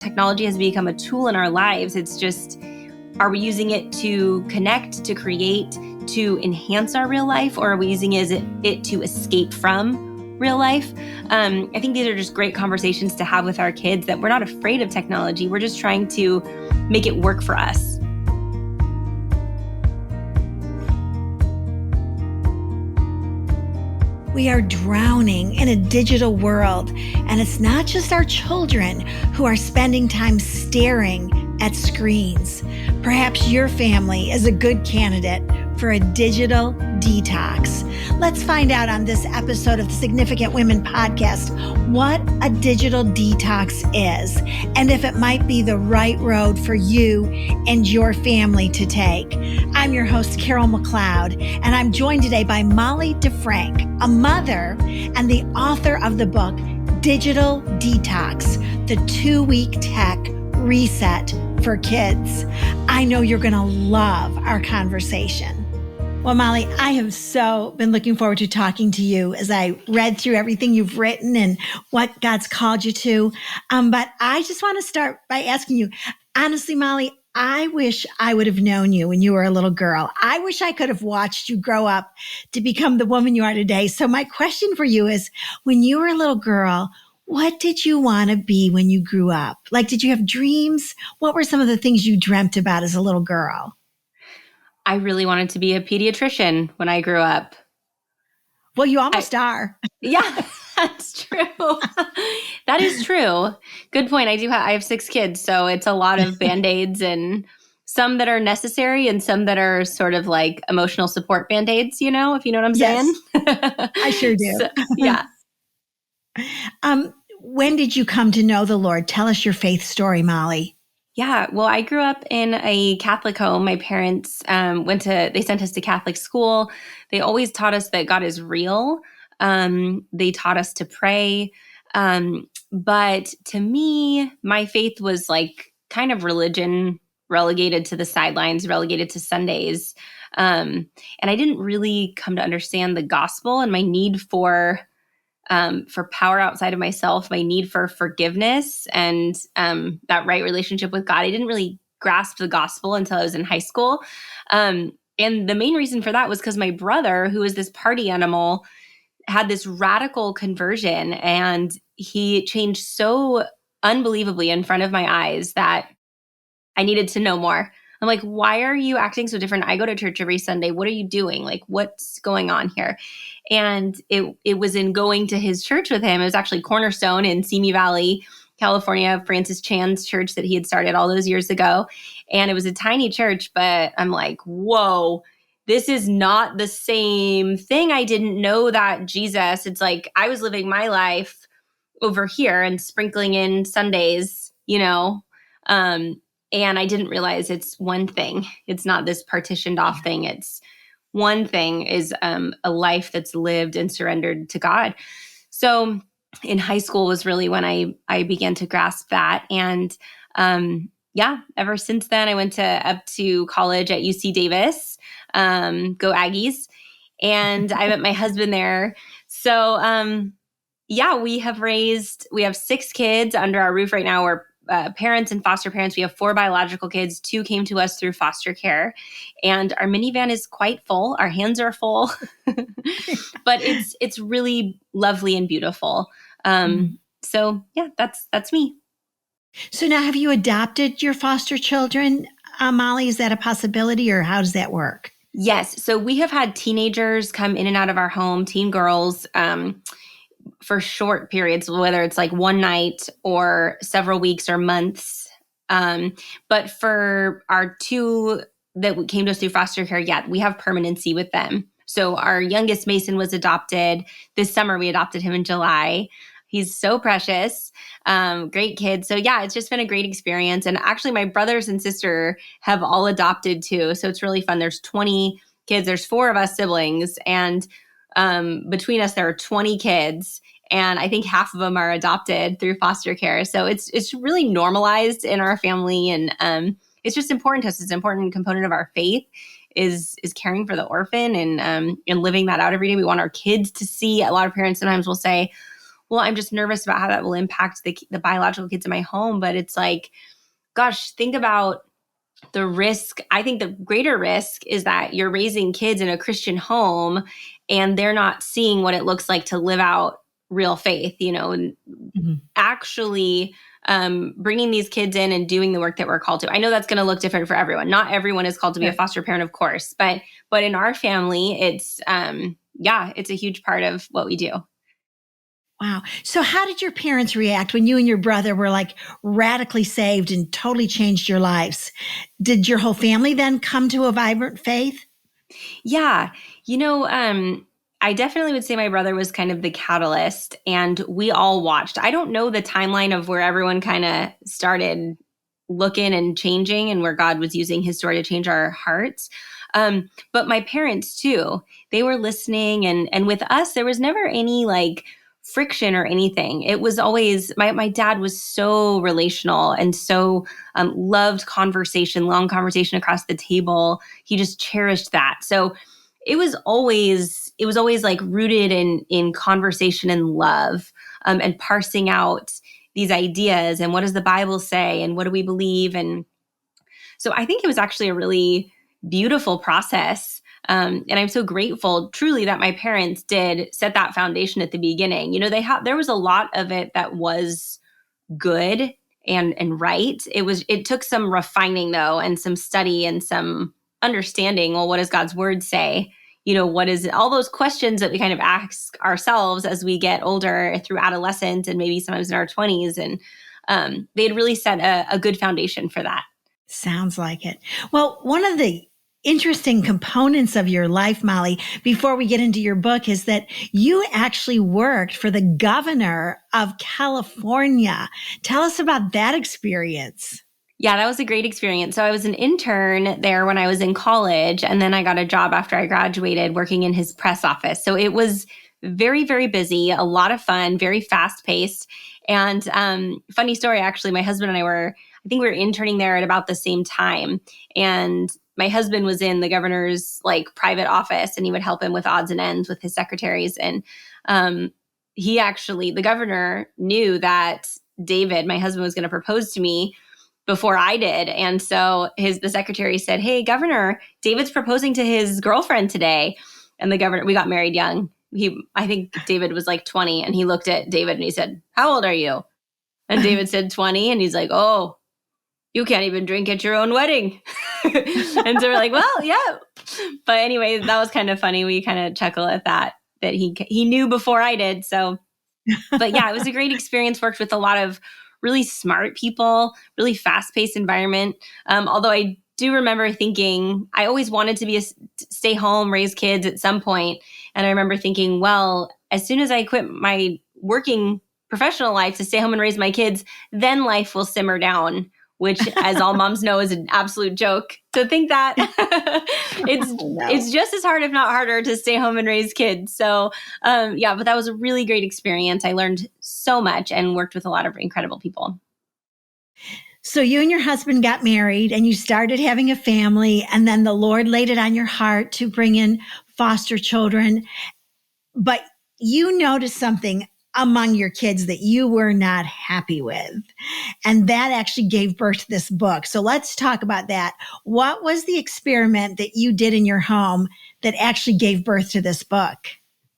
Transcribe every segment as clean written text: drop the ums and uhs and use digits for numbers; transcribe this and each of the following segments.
Technology has become a tool in our lives. It's just, are we using it to connect, to create, to enhance our real life, or are we using it to escape from real life? I think these are just great conversations to have with our kids, that we're not afraid of technology. We're just trying to make it work for us. We are drowning in a digital world, and it's not just our children who are spending time staring at screens. Perhaps your family is a good candidate for a digital detox. Let's find out on this episode of the Significant Women podcast what a digital detox is, and if it might be the right road for you and your family to take. I'm your host, Carol McLeod, and I'm joined today by Molly DeFrank, a mother and the author of the book, Digital Detox, the 2-week tech reset for kids. I know you're going to love our conversation. Well, Molly, I have so been looking forward to talking to you as I read through everything you've written and what God's called you to. But I just want to start by asking you, honestly, Molly, I wish I would have known you when you were a little girl. I wish I could have watched you grow up to become the woman you are today. So my question for you is, when you were a little girl, what did you want to be when you grew up? Like, did you have dreams? What were some of the things you dreamt about as a little girl? I really wanted to be a pediatrician when I grew up. Well, you almost are. Yeah, that's true. That is true. Good point. I have 6 kids, so it's a lot of Band-Aids, and some that are necessary and some that are sort of like emotional support Band-Aids, if you know what I'm saying. I sure do. So, yeah. When did you come to know the Lord? Tell us your faith story, Molly. Yeah, well, I grew up in a Catholic home. My parents they sent us to Catholic school. They always taught us that God is real. They taught us to pray. But to me, my faith was like kind of religion relegated to the sidelines, relegated to Sundays. And I didn't really come to understand the gospel and my need for power outside of myself, my need for forgiveness, and that right relationship with God. I didn't really grasp the gospel until I was in high school. And the main reason for that was because my brother, who is this party animal, had this radical conversion, and he changed so unbelievably in front of my eyes that I needed to know more. I'm like, why are you acting so different? I go to church every Sunday. What are you doing? Like, what's going on here? And it was in going to his church with him. It was actually Cornerstone in Simi Valley, California, Francis Chan's church that he had started all those years ago. And it was a tiny church, but I'm like, whoa, this is not the same thing. I didn't know that Jesus, it's like I was living my life over here and sprinkling in Sundays, and I didn't realize it's one thing. It's not this partitioned off thing. It's one thing is a life that's lived and surrendered to God. So in high school was really when I began to grasp that. And ever since then, I went up to college at UC Davis, go Aggies. And I met my husband there. So we have 6 kids under our roof right now. We're parents and foster parents. We have 4 biological kids. 2 came to us through foster care, and our minivan is quite full. Our hands are full, but it's really lovely and beautiful. So yeah, that's me. So now, have you adopted your foster children, Molly? Is that a possibility, or how does that work? Yes. So we have had teenagers come in and out of our home, teen girls, for short periods, whether it's like one night or several weeks or months. But for our 2 that came to us through foster care, we have permanency with them. So our youngest Mason was adopted this summer. We adopted him in July. He's so precious. Great kid. So it's just been a great experience. And actually my brothers and sister have all adopted too. So it's really fun. There's 20 kids. There's 4 of us siblings. And between us, there are 20 kids. And I think half of them are adopted through foster care. So it's really normalized in our family. And it's just important to us. It's an important component of our faith is caring for the orphan and living that out every day. We want our kids to see. A lot of parents sometimes will say, well, I'm just nervous about how that will impact the biological kids in my home. But it's like, gosh, think about the risk. I think the greater risk is that you're raising kids in a Christian home and they're not seeing what it looks like to live out real faith, and actually bringing these kids in and doing the work that we're called to. I know that's going to look different for everyone. Not everyone is called to be a foster parent, of course, but in our family, it's it's a huge part of what we do. Wow. So how did your parents react when you and your brother were like radically saved and totally changed your lives? Did your whole family then come to a vibrant faith? Yeah. I definitely would say my brother was kind of the catalyst, and we all watched. I don't know the timeline of where everyone kind of started looking and changing and where God was using his story to change our hearts. But my parents too, they were listening, and with us, there was never any like friction or anything. It was always, my dad was so relational and so loved conversation, long conversation across the table. He just cherished that. So it was always like rooted in conversation and love, and parsing out these ideas and what does the Bible say and what do we believe. And so I think it was actually a really beautiful process. And I'm so grateful truly that my parents did set that foundation at the beginning. There was a lot of it that was good and right. It took some refining though, and some study and some understanding. Well, what does God's word say? What is it? All those questions that we kind of ask ourselves as we get older through adolescence and maybe sometimes in our 20s. And they had really set a good foundation for that. Sounds like it. Well, one of the interesting components of your life, Molly, before we get into your book, is that you actually worked for the governor of California. Tell us about that experience. Yeah, that was a great experience. So I was an intern there when I was in college, and then I got a job after I graduated working in his press office. So it was very, very busy, a lot of fun, very fast paced. And funny story, actually, my husband and I think we were interning there at about the same time. And my husband was in the governor's like private office, and he would help him with odds and ends with his secretaries. And the governor knew that David, my husband, was going to propose to me before I did. And so the secretary said, "Hey, Governor, David's proposing to his girlfriend today." And the governor, we got married young. I think David was like 20, and he looked at David and he said, "How old are you?" And David said 20, and he's like, "Oh, you can't even drink at your own wedding." And so we're like, well, yeah. But anyway, that was kind of funny. We kind of chuckle at that he knew before I did. So, but yeah, it was a great experience. Worked with a lot of really smart people, really fast-paced environment. Although I do remember thinking I always wanted to stay home, raise kids at some point. And I remember thinking, well, as soon as I quit my working professional life to stay home and raise my kids, then life will simmer down, which, as all moms know, is an absolute joke. To think that it's just as hard, if not harder, to stay home and raise kids. So but that was a really great experience. I learned so much and worked with a lot of incredible people. So you and your husband got married and you started having a family, and then the Lord laid it on your heart to bring in foster children. But you noticed something among your kids that you were not happy with. And that actually gave birth to this book. So let's talk about that. What was the experiment that you did in your home that actually gave birth to this book?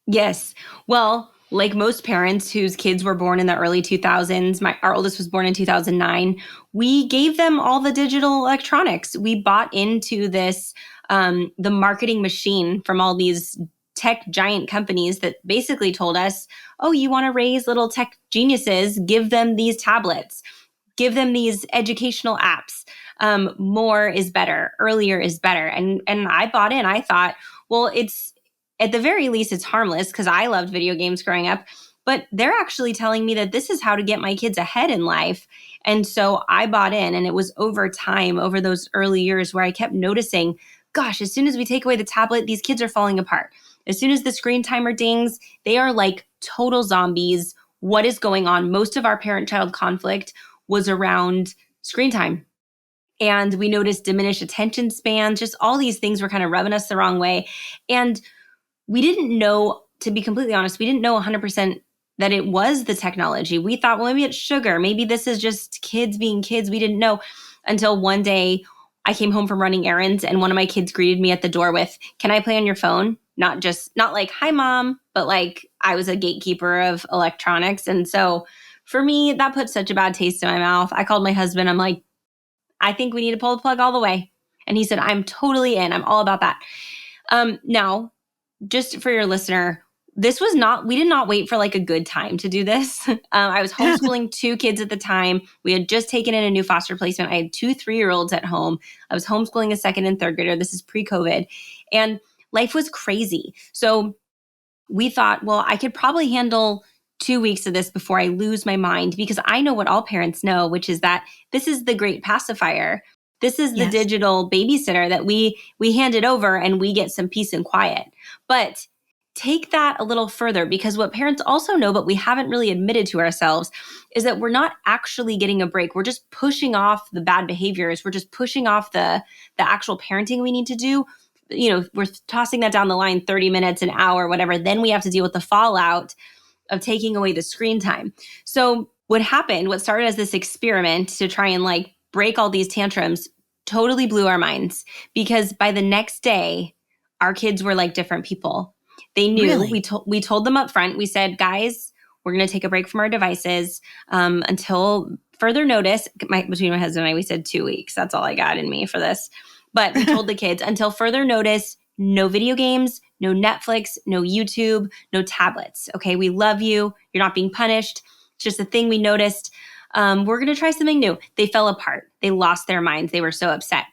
Yes. Well, like most parents whose kids were born in the early 2000s, our oldest was born in 2009, we gave them all the digital electronics. We bought into this, the marketing machine from all these tech giant companies that basically told us, oh, you want to raise little tech geniuses, give them these tablets, give them these educational apps. More is better, earlier is better. And I bought in. I thought, well, it's at the very least, it's harmless because I loved video games growing up, but they're actually telling me that this is how to get my kids ahead in life. And so I bought in, and it was over time, over those early years where I kept noticing, gosh, as soon as we take away the tablet, these kids are falling apart. As soon as the screen timer dings, they are like total zombies. What is going on? Most of our parent-child conflict was around screen time. And we noticed diminished attention spans. Just all these things were kind of rubbing us the wrong way. And we didn't know, to be completely honest, we didn't know 100% that it was the technology. We thought, well, maybe it's sugar. Maybe this is just kids being kids. We didn't know until one day I came home from running errands and one of my kids greeted me at the door with, "Can I play on your phone?" Not like, "Hi, Mom," but like I was a gatekeeper of electronics. And so for me, that put such a bad taste in my mouth. I called my husband. I'm like, "I think we need to pull the plug all the way." And he said, "I'm totally in. I'm all about that." Now, just for your listener, we did not wait for like a good time to do this. I was homeschooling 2 kids at the time. We had just taken in a new foster placement. I had 2 3-year-olds at home. I was homeschooling a 2nd and 3rd grader. This is pre-COVID. And life was crazy. So we thought, well, I could probably handle 2 weeks of this before I lose my mind, because I know what all parents know, which is that this is the great pacifier. This is the digital babysitter that we hand it over and we get some peace and quiet. But take that a little further, because what parents also know, but we haven't really admitted to ourselves, is that we're not actually getting a break. We're just pushing off the bad behaviors. We're just pushing off the actual parenting we need to do. We're tossing that down the line 30 minutes, an hour, whatever. Then we have to deal with the fallout of taking away the screen time. So what started as this experiment to try and like break all these tantrums, totally blew our minds, because by the next day, our kids were like different people. They knew. Really? We told them up front. We said, "Guys, we're going to take a break from our devices until further notice." Between my husband and I, we said 2 weeks. That's all I got in me for this. But we told the kids, until further notice, no video games, no Netflix, no YouTube, no tablets. Okay, we love you. You're not being punished. It's just a thing we noticed. We're going to try something new. They fell apart. They lost their minds. They were so upset.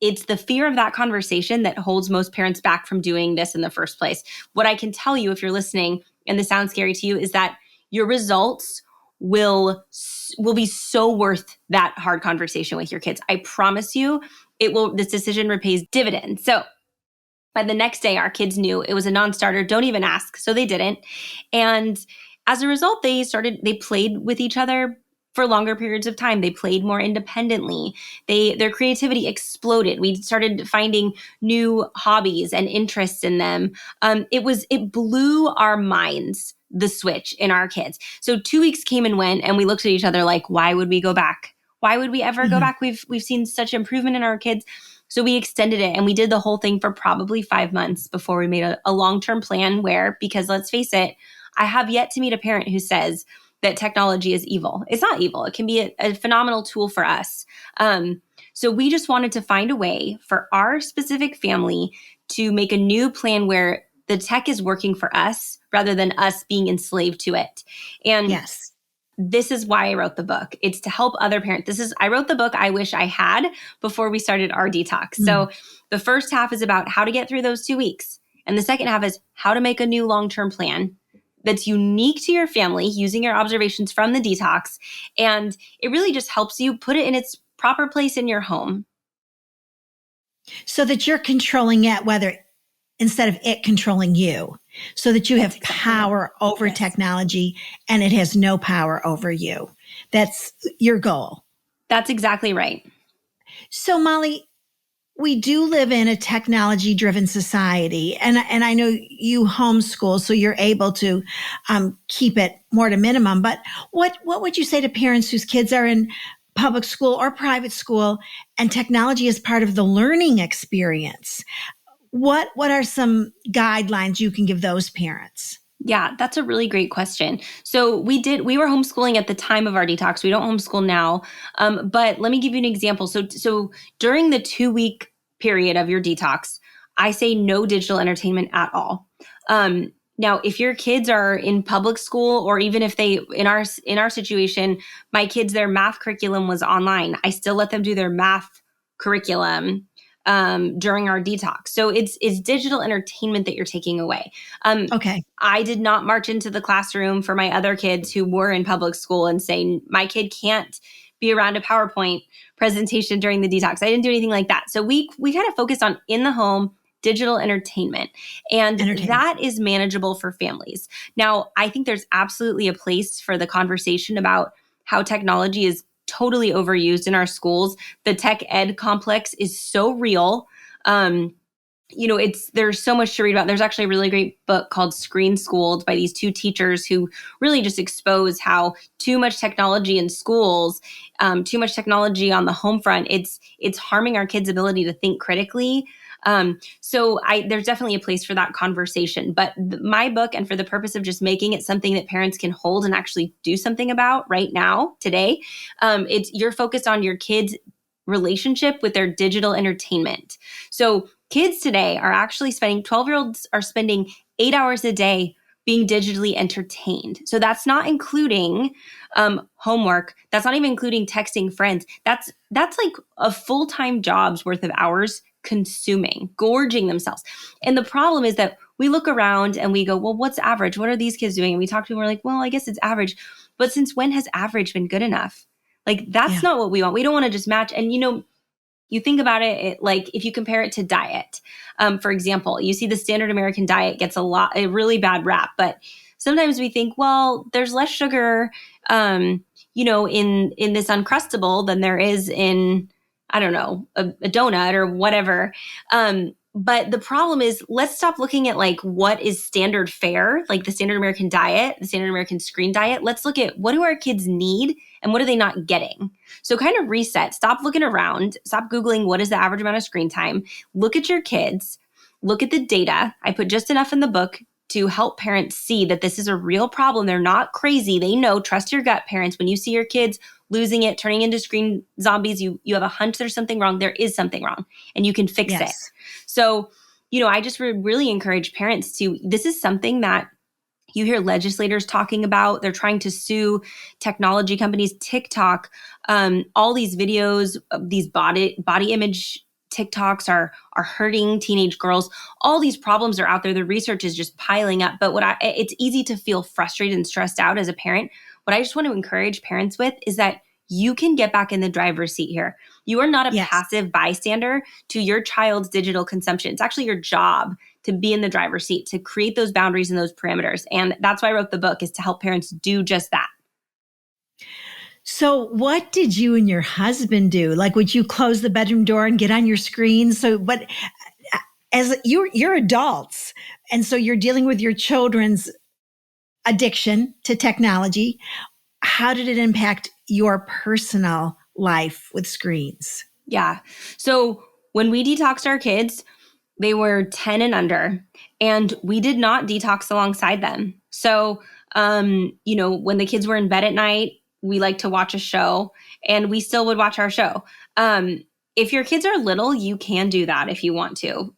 It's the fear of that conversation that holds most parents back from doing this in the first place. What I can tell you, if you're listening and this sounds scary to you, is that your results will be so worth that hard conversation with your kids. I promise you, this decision repays dividends. So by the next day, our kids knew it was a non-starter. Don't even ask. So they didn't. And as a result, they played with each other for longer periods of time. They played more independently. Their creativity exploded. We started finding new hobbies and interests in them. It blew our minds, the switch in our kids. So 2 weeks came and went, and we looked at each other like, why would we go back? Why would we ever go back? We've seen such improvement in our kids. So we extended it, and we did the whole thing for probably 5 months before we made a long-term plan because let's face it, I have yet to meet a parent who says that technology is evil. It's not evil. It can be a phenomenal tool for us. So we just wanted to find a way for our specific family to make a new plan where the tech is working for us rather than us being enslaved to it. And this is why I wrote the book. It's to help other parents. I wrote the book I wish I had before we started our detox. So the first half is about how to get through those 2 weeks. And the second half is how to make a new long-term plan that's unique to your family using your observations from the detox. And it really just helps you put it in its proper place in your home. So that you're controlling it, instead of it controlling you, so that you have power over technology and it has no power over you. That's your goal. That's exactly right. So Molly, we do live in a technology-driven society, and I know you homeschool, so you're able to keep it more to minimum. But what would you say to parents whose kids are in public school or private school, and technology is part of the learning experience? What are some guidelines you can give those parents? Yeah, that's a really great question. So we were homeschooling at the time of our detox. We don't homeschool now. But let me give you an example. So during the 2-week period of your detox, I say no digital entertainment at all. Now, if your kids are in public school, or even if in our situation, my kids, their math curriculum was online, I still let them do their math curriculum during our detox. So it's digital entertainment that you're taking away. Okay. I did not march into the classroom for my other kids who were in public school and say, my kid can't be around a PowerPoint presentation during the detox. I didn't do anything like that. So we kind of focused on in the home digital entertainment. And that is manageable for families. Now, I think there's absolutely a place for the conversation about how technology is totally overused in our schools. The tech ed complex is so real. there's so much to read about. There's actually a really great book called Screen Schooled by these two teachers who really just expose how too much technology in schools, too much technology on the home front, it's harming our kids' ability to think critically. So there's definitely a place for that conversation. But my book, and for the purpose of just making it something that parents can hold and actually do something about right now, today, you're focused on your kids' relationship with their digital entertainment. So kids today are actually 12-year-olds are spending 8 hours a day being digitally entertained. So that's not including homework. That's not even including texting friends. That's like a full-time job's worth of hours consuming, gorging themselves. And the problem is that we look around and we go, well, what's average? What are these kids doing? And we talk to them, we're like, well, I guess it's average. But since when has average been good enough? Like, that's not what we want. We don't want to just match. And, you think about it, like if you compare it to diet, for example, you see the standard American diet gets a really bad rap, but sometimes we think, well, there's less sugar, in this Uncrustable than there is in, I don't know, a donut or whatever. But the problem is, let's stop looking at like what is standard fare, like the standard American diet, the standard American screen diet. Let's look at what do our kids need and what are they not getting? So kind of reset, stop looking around, stop Googling what is the average amount of screen time, look at your kids, look at the data. I put just enough in the book to help parents see that this is a real problem. They're not crazy. They know, trust your gut, parents. When you see your kids losing it, turning into screen zombies, you have a hunch there's something wrong. There is something wrong and you can fix it. So, I just really encourage parents this is something that you hear legislators talking about. They're trying to sue technology companies, TikTok, all these videos, these body image TikToks are hurting teenage girls. All these problems are out there. The research is just piling up. But it's easy to feel frustrated and stressed out as a parent. What I just want to encourage parents with is that you can get back in the driver's seat here. You are not a passive bystander to your child's digital consumption. It's actually your job to be in the driver's seat, to create those boundaries and those parameters. And that's why I wrote the book, is to help parents do just that. So what did you and your husband do? Like, would you close the bedroom door and get on your screen? But as you're adults, and so you're dealing with your children's addiction to technology. How did it impact your personal life with screens? Yeah. So when we detoxed our kids, they were 10 and under, and we did not detox alongside them. So, when the kids were in bed at night, we like to watch a show, and we still would watch our show. If your kids are little, you can do that if you want to.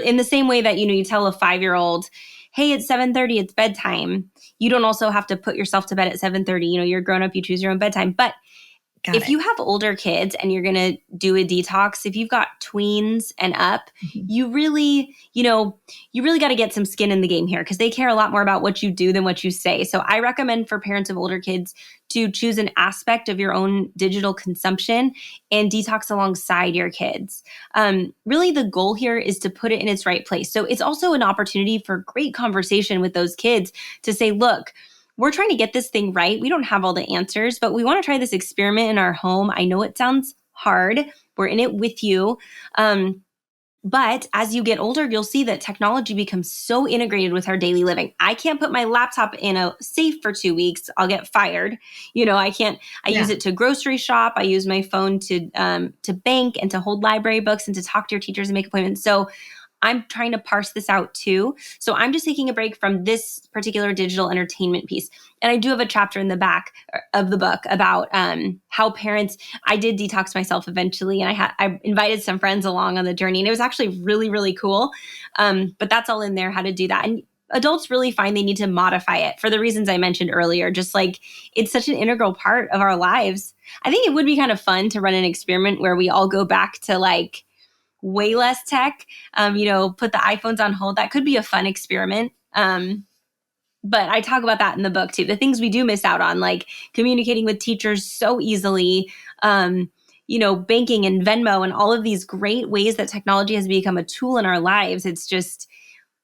In the same way that, you tell a 5-year-old, hey, it's 7:30, it's bedtime. You don't also have to put yourself to bed at 7:30. You're grown up, you choose your own bedtime. But if you have older kids and you're going to do a detox, if you've got tweens and up, you really got to get some skin in the game here, because they care a lot more about what you do than what you say. So I recommend for parents of older kids to choose an aspect of your own digital consumption and detox alongside your kids. Really, the goal here is to put it in its right place. So it's also an opportunity for great conversation with those kids to say, look, we're trying to get this thing right. We don't have all the answers, but we want to try this experiment in our home. I know it sounds hard. We're in it with you. But as you get older, you'll see that technology becomes so integrated with our daily living. I can't put my laptop in a safe for 2 weeks. I'll get fired. I can't. I use it to grocery shop. I use my phone to bank and to hold library books and to talk to your teachers and make appointments. So I'm trying to parse this out too. So I'm just taking a break from this particular digital entertainment piece. And I do have a chapter in the back of the book about how parents, I did detox myself eventually, and I invited some friends along on the journey, and it was actually really, really cool. But that's all in there, how to do that. And adults really find they need to modify it for the reasons I mentioned earlier. Just like it's such an integral part of our lives. I think it would be kind of fun to run an experiment where we all go back to like way less tech, put the iPhones on hold. That could be a fun experiment. But I talk about that in the book too. The things we do miss out on, like communicating with teachers so easily, banking and Venmo and all of these great ways that technology has become a tool in our lives. It's just,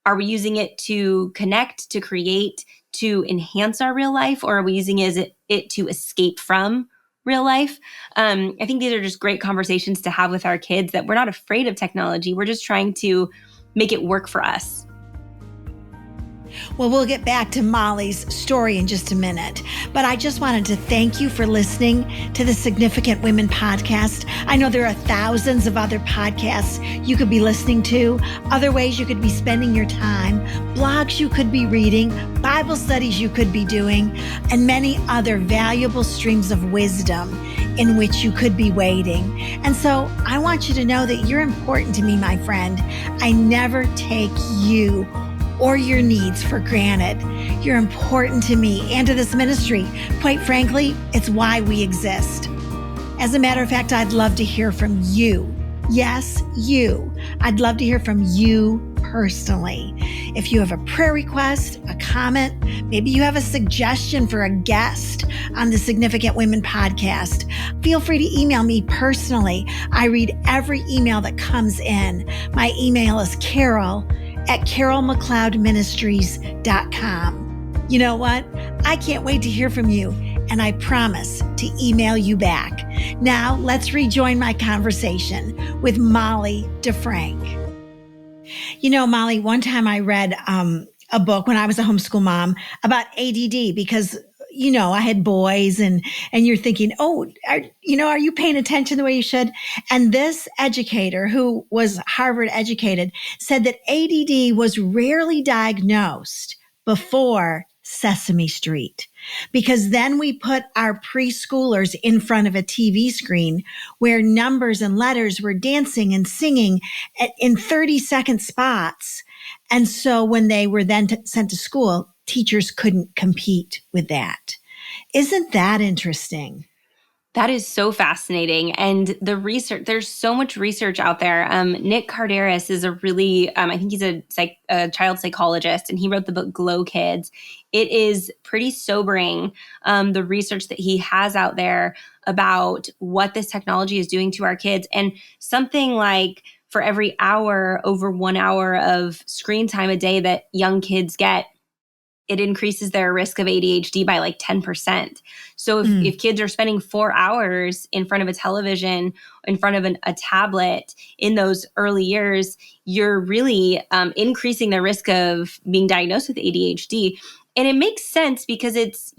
are we using it to connect, to create, to enhance our real life, or are we using it to escape from real life. I think these are just great conversations to have with our kids, that we're not afraid of technology. We're just trying to make it work for us. Well, we'll get back to Molly's story in just a minute, but I just wanted to thank you for listening to the Significant Women podcast. I know there are thousands of other podcasts you could be listening to, other ways you could be spending your time, blogs you could be reading, Bible studies you could be doing, and many other valuable streams of wisdom in which you could be wading. And so I want you to know that you're important to me, my friend. I never take you or your needs for granted. You're important to me and to this ministry. Quite frankly, it's why we exist. As a matter of fact, I'd love to hear from you. Yes, you. I'd love to hear from you personally. If you have a prayer request, a comment, maybe you have a suggestion for a guest on the Significant Women podcast, feel free to email me personally. I read every email that comes in. My email is carolmcleodministries.com. You know what? I can't wait to hear from you, and I promise to email you back. Now, let's rejoin my conversation with Molly DeFrank. You know, Molly, one time I read a book when I was a homeschool mom about ADD because, you know, I had boys and you're thinking, oh, are you paying attention the way you should? And this educator who was Harvard educated said that ADD was rarely diagnosed before Sesame Street, because then we put our preschoolers in front of a TV screen where numbers and letters were dancing and singing in 30-second spots. And so when they were then sent to school, teachers couldn't compete with that. Isn't that interesting? That is so fascinating. And the research, there's so much research out there. Nick Carderis is a really, I think he's a child psychologist, and he wrote the book Glow Kids. It is pretty sobering, the research that he has out there about what this technology is doing to our kids. And something like for every hour, over 1 hour of screen time a day that young kids get, it increases their risk of ADHD by like 10%. So if kids are spending 4 hours in front of a television, in front of a tablet in those early years, you're really increasing their risk of being diagnosed with ADHD. And it makes sense because it's,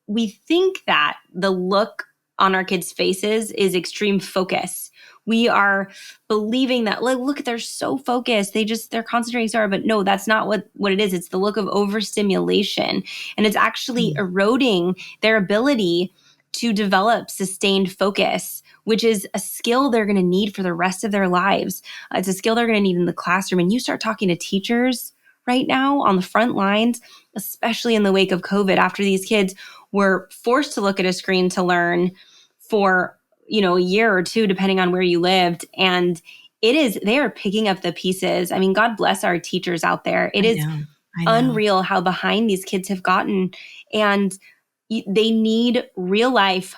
we think that the look on our kids' faces is extreme focus. We are believing that, look, they're so focused. They're concentrating so hard. But no, that's not what it is. It's the look of overstimulation. And it's actually eroding their ability to develop sustained focus, which is a skill they're going to need for the rest of their lives. It's a skill they're going to need in the classroom. And you start talking to teachers right now on the front lines, especially in the wake of COVID, after these kids were forced to look at a screen to learn for a year or two, depending on where you lived. And they are picking up the pieces. I mean, God bless our teachers out there. It is unreal how behind these kids have gotten. And they need real life,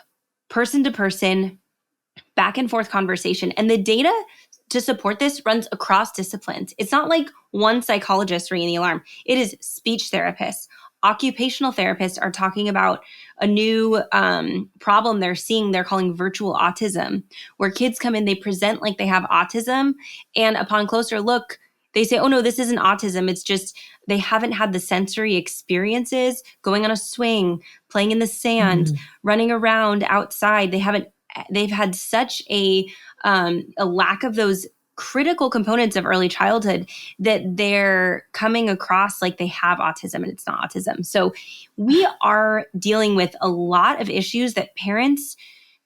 person to person, back and forth conversation. And the data to support this runs across disciplines. It's not like one psychologist ringing the alarm. It is speech therapists. Occupational therapists are talking about a new problem they're seeing. They're calling virtual autism, where kids come in, they present like they have autism, and upon closer look, they say, oh no, this isn't autism. It's just they haven't had the sensory experiences going on a swing, playing in the sand, running around outside. They've had such a lack of those critical components of early childhood that they're coming across like they have autism, and it's not autism. So we are dealing with a lot of issues that parents,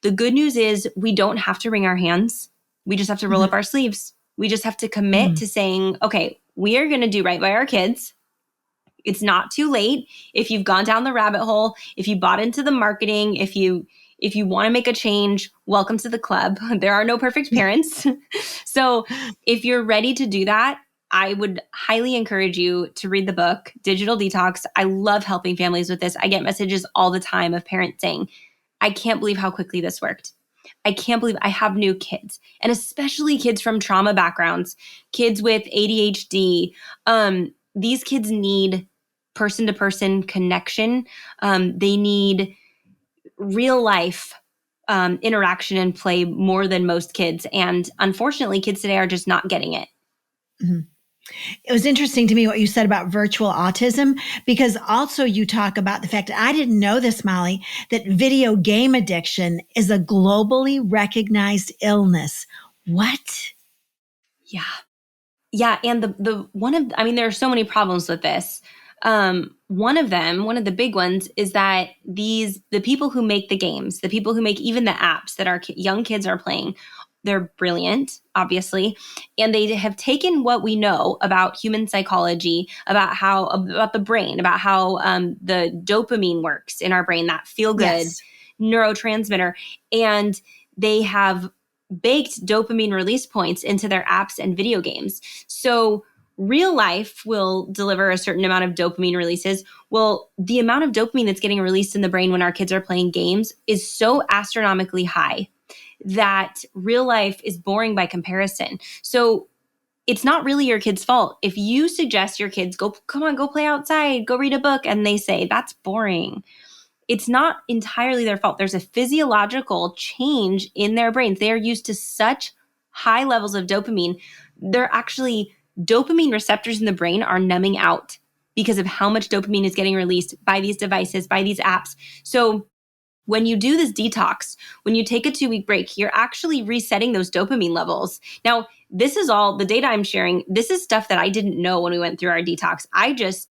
the good news is we don't have to wring our hands. We just have to roll up our sleeves. We just have to commit to saying, okay, we are going to do right by our kids. It's not too late. If you've gone down the rabbit hole, if you bought into the marketing, if you want to make a change, welcome to the club. There are no perfect parents. So if you're ready to do that, I would highly encourage you to read the book, Digital Detox. I love helping families with this. I get messages all the time of parents saying, I can't believe how quickly this worked. I can't believe I have new kids, and especially kids from trauma backgrounds, kids with ADHD. These kids need person-to-person connection. They need real life interaction and play more than most kids. And unfortunately, kids today are just not getting it. Mm-hmm. It was interesting to me what you said about virtual autism, because also you talk about the fact that I didn't know this, Molly, that video game addiction is a globally recognized illness. What? Yeah. Yeah. And there are so many problems with this. One of the big ones is that the people who make the games, the people who make even the apps that our young kids are playing, they're brilliant, obviously. And they have taken what we know about human psychology, about the brain, about how the dopamine works in our brain, that feel good neurotransmitter. And they have baked dopamine release points into their apps and video games. So real life will deliver a certain amount of dopamine releases. Well, the amount of dopamine that's getting released in the brain when our kids are playing games is so astronomically high that real life is boring by comparison. So it's not really your kid's fault. If you suggest your kids go play outside, go read a book, and they say, that's boring, it's not entirely their fault. There's a physiological change in their brains. They are used to such high levels of dopamine. They're actually, dopamine receptors in the brain are numbing out because of how much dopamine is getting released by these devices, by these apps. So when you do this detox, when you take a 2-week break, you're actually resetting those dopamine levels. Now, this is all the data I'm sharing. This is stuff that I didn't know when we went through our detox. I just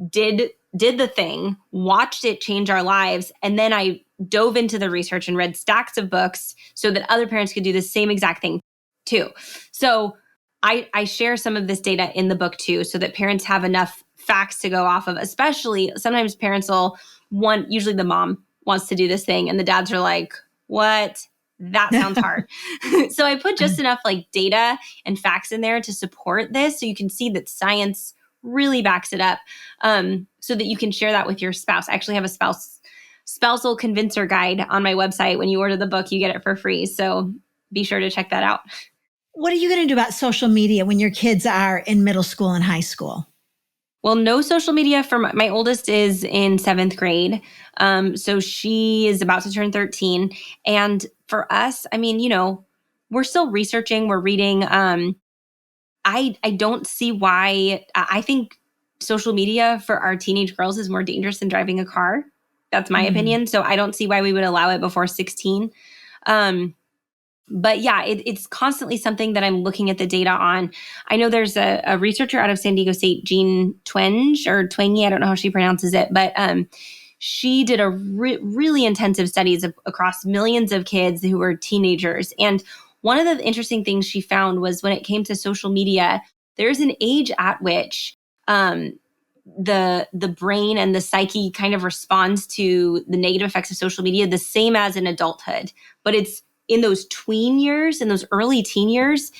did the thing, watched it change our lives, and then I dove into the research and read stacks of books so that other parents could do the same exact thing too. So I share some of this data in the book too, so that parents have enough facts to go off of. Especially sometimes parents usually the mom wants to do this thing and the dads are like, what? That sounds hard. So I put just enough data and facts in there to support this, so you can see that science really backs it up, so that you can share that with your spouse. I actually have a spousal convincer guide on my website. When you order the book, you get it for free. So be sure to check that out. What are you going to do about social media when your kids are in middle school and high school? Well, no social media for my oldest is in 7th grade. So she is about to turn 13. And for us, we're still researching, we're reading. I don't see why. I think social media for our teenage girls is more dangerous than driving a car. That's my opinion. So I don't see why we would allow it before 16. But yeah, it's constantly something that I'm looking at the data on. I know there's a researcher out of San Diego State, Jean Twenge or Twangy, I don't know how she pronounces it, but she did a really intensive studies across millions of kids who were teenagers. And one of the interesting things she found was when it came to social media, there's an age at which the brain and the psyche kind of responds to the negative effects of social media the same as in adulthood. But it's in those tween years, in those early teen years,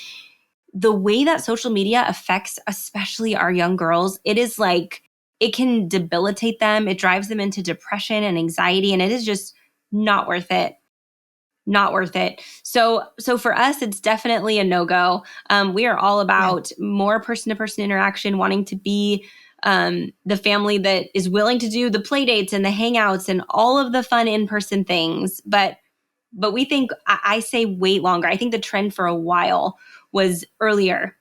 the way that social media affects especially our young girls, it is it can debilitate them. It drives them into depression and anxiety, and it is just not worth it. Not worth it. So for us, it's definitely a no-go. We are all about more person-to-person interaction, wanting to be the family that is willing to do the play dates and the hangouts and all of the fun in-person things. But we think, I say wait longer. I think the trend for a while was earlier.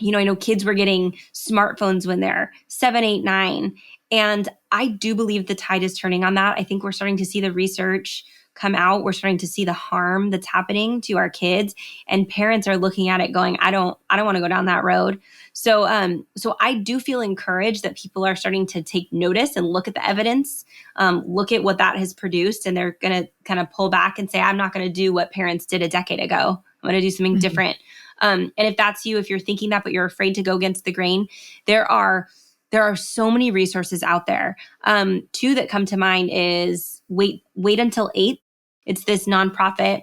I know kids were getting smartphones when they're 7, 8, 9. And I do believe the tide is turning on that. I think we're starting to see the research come out. We're starting to see the harm that's happening to our kids, and parents are looking at it going, I don't want to go down that road. So I do feel encouraged that people are starting to take notice and look at the evidence, look at what that has produced, and they're going to kind of pull back and say, I'm not going to do what parents did a decade ago. I'm going to do something different. And if that's you, if you're thinking that, but you're afraid to go against the grain, there are so many resources out there. Two that come to mind is Wait Until 8th. It's this nonprofit.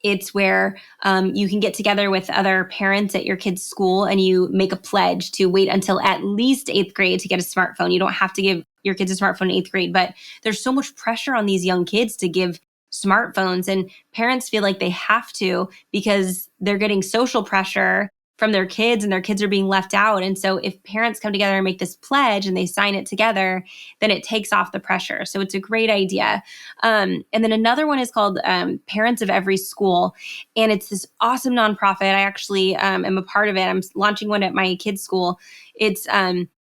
It's where you can get together with other parents at your kid's school and you make a pledge to wait until at least 8th grade to get a smartphone. You don't have to give your kids a smartphone in 8th grade, but there's so much pressure on these young kids to give smartphones, and parents feel like they have to because they're getting social pressure from their kids, and their kids are being left out. And so if parents come together and make this pledge and they sign it together, then it takes off the pressure. So it's a great idea. And then another one is called Parents of Every School. And it's this awesome nonprofit. I actually am a part of it. I'm launching one at my kids' school. It's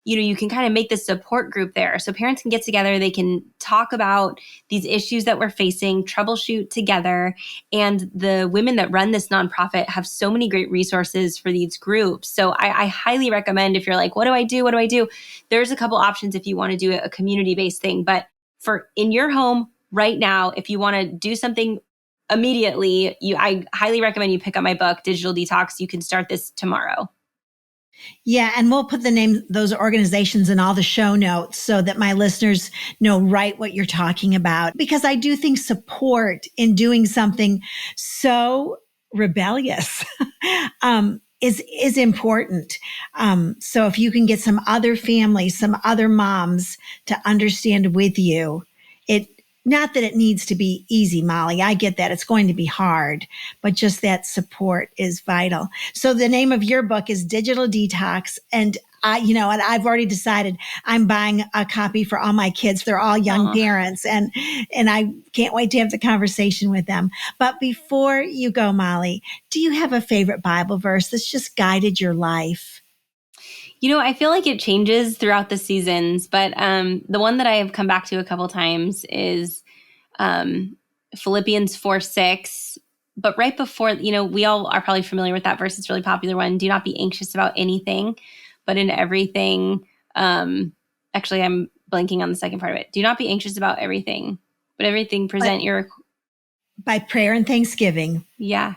you can kind of make this support group there. So parents can get together, they can talk about these issues that we're facing, troubleshoot together. And the women that run this nonprofit have so many great resources for these groups. So I highly recommend, if you're like, what do I do? What do I do? There's a couple options if you want to do a community-based thing. But for in your home right now, if you want to do something immediately, I highly recommend you pick up my book, Digital Detox. You can start this tomorrow. Yeah, and we'll put the name, those organizations in all the show notes so that my listeners know right what you're talking about. Because I do think support in doing something so rebellious is important. So if you can get some other families, some other moms to understand with you, not that it needs to be easy, Molly. I get that. It's going to be hard, but just that support is vital. So the name of your book is Digital Detox. And and I've already decided I'm buying a copy for all my kids. They're all young parents, and I can't wait to have the conversation with them. But before you go, Molly, do you have a favorite Bible verse that's just guided your life? I feel like it changes throughout the seasons, but the one that I have come back to a couple times is Philippians 4:6. But right before, we all are probably familiar with that verse. It's a really popular one. Do not be anxious about anything, but in everything. Actually, I'm blanking on the second part of it. Do not be anxious about everything, but everything present by prayer and thanksgiving. Yeah.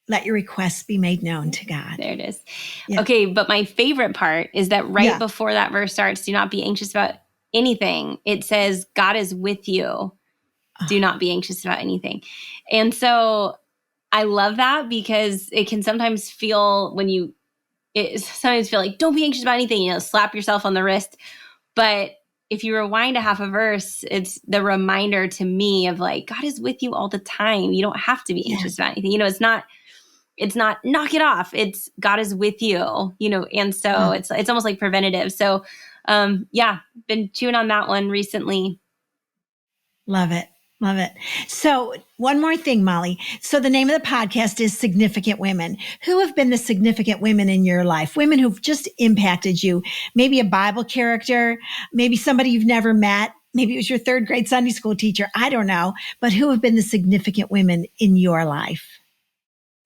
Let your requests be made known to God. There it is. Yeah. Okay, but my favorite part is that right before that verse starts, do not be anxious about anything. It says, God is with you. Do not be anxious about anything. And so I love that because it can sometimes feel like, don't be anxious about anything, slap yourself on the wrist. But if you rewind a half a verse, it's the reminder to me of like, God is with you all the time. You don't have to be anxious about anything. It's not knock it off. It's God is with you, and so it's almost like preventative. So, been chewing on that one recently. Love it. Love it. So one more thing, Molly. So the name of the podcast is Significant Women. Who have been the significant women in your life? Women who've just impacted you. Maybe a Bible character, maybe somebody you've never met. Maybe it was your third grade Sunday school teacher. I don't know. But who have been the significant women in your life?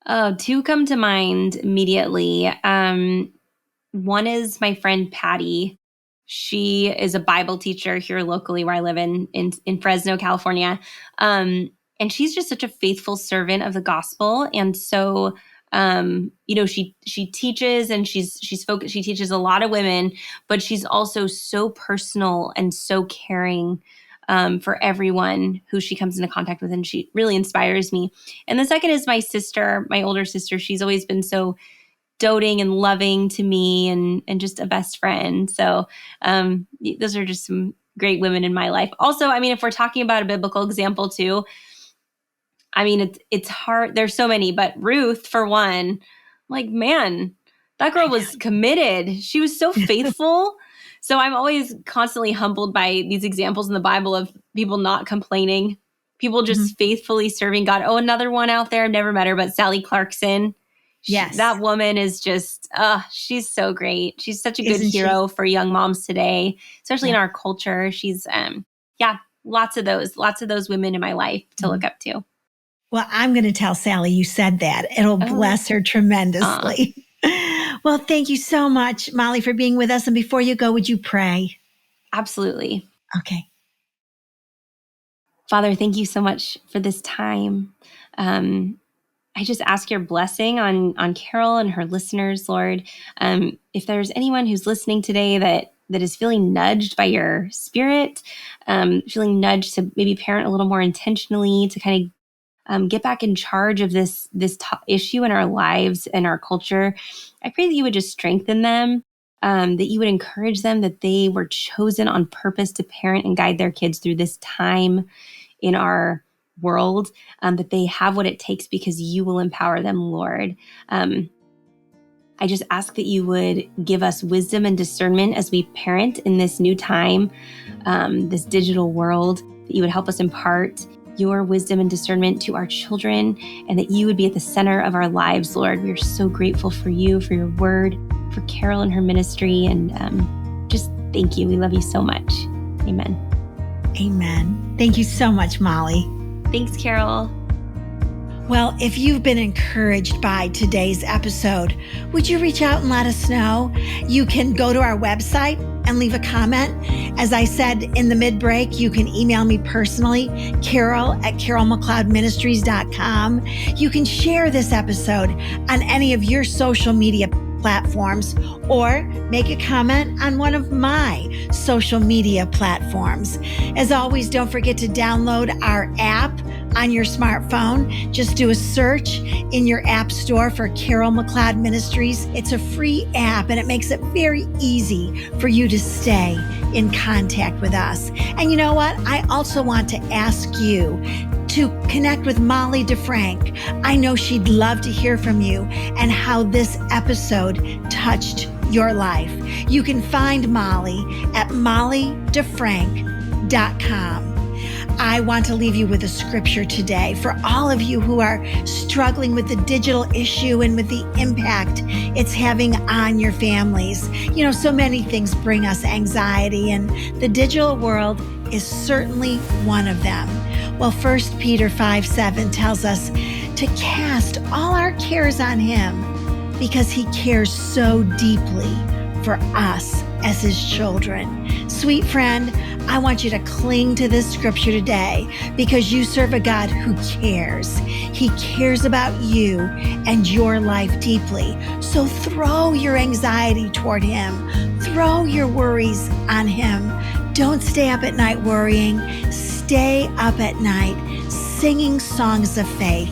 Oh, two come to mind immediately. One is my friend Patty. She is a Bible teacher here locally where I live in Fresno, California. And she's just such a faithful servant of the gospel. And so, she teaches and she's focused. She teaches a lot of women, but she's also so personal and so caring for everyone who she comes into contact with. And she really inspires me. And the second is my sister, my older sister. She's always been so doting and loving to me and just a best friend. So those are just some great women in my life. Also, if we're talking about a biblical example too, it's hard. There's so many, but Ruth, for one, like, man, that girl was committed. She was so faithful. So I'm always constantly humbled by these examples in the Bible of people not complaining, people just faithfully serving God. Oh, another one out there. I've never met her, but Sally Clarkson. Yes. That woman is just, she's so great. She's such a good hero for young moms today, especially in our culture. She's, lots of those women in my life to look up to. Well, I'm going to tell Sally you said that. It'll bless her tremendously. Well, thank you so much, Molly, for being with us. And before you go, would you pray? Absolutely. Okay. Father, thank you so much for this time. I just ask your blessing on Carol and her listeners, Lord. If there's anyone who's listening today that is feeling nudged by your spirit, feeling nudged to maybe parent a little more intentionally, to kind of get back in charge of this issue in our lives and our culture, I pray that you would just strengthen them, that you would encourage them, that they were chosen on purpose to parent and guide their kids through this time in our world, that they have what it takes because you will empower them, Lord. I just ask that you would give us wisdom and discernment as we parent in this new time, this digital world, that you would help us impart your wisdom and discernment to our children, and that you would be at the center of our lives, Lord. We are so grateful for you, for your word, for Carol and her ministry, and just thank you. We love you so much. Amen. Amen. Thank you so much, Molly. Thanks, Carol. Well, if you've been encouraged by today's episode, would you reach out and let us know? You can go to our website and leave a comment. As I said in the mid-break, you can email me personally, carol@carolmcleodministries.com. You can share this episode on any of your social media platforms or make a comment on one of my social media platforms. As always, don't forget to download our app on your smartphone. Just do a search in your app store for Carol McLeod Ministries. It's a free app and it makes it very easy for you to stay in contact with us. And you know what? I also want to ask you to connect with Molly DeFrank. I know she'd love to hear from you and how this episode touched your life. You can find Molly at mollydefrank.com. I want to leave you with a scripture today for all of you who are struggling with the digital issue and with the impact it's having on your families. You know, so many things bring us anxiety, and the digital world is certainly one of them. Well, 1 Peter 5:7 tells us to cast all our cares on him because he cares so deeply for us as his children. Sweet friend, I want you to cling to this scripture today because you serve a God who cares. He cares about you and your life deeply. So throw your anxiety toward him. Throw your worries on him. Don't stay up at night worrying. Stay up at night singing songs of faith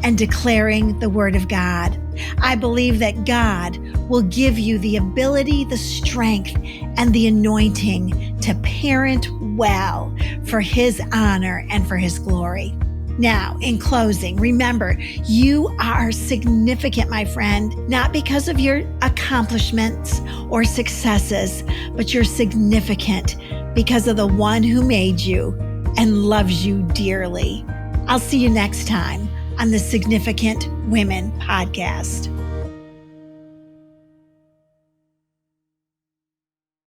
and declaring the word of God. I believe that God will give you the ability, the strength, and the anointing to parent well for his honor and for his glory. Now, in closing, remember, you are significant, my friend, not because of your accomplishments or successes, but you're significant because of the one who made you and loves you dearly. I'll see you next time on the Significant Women Podcast.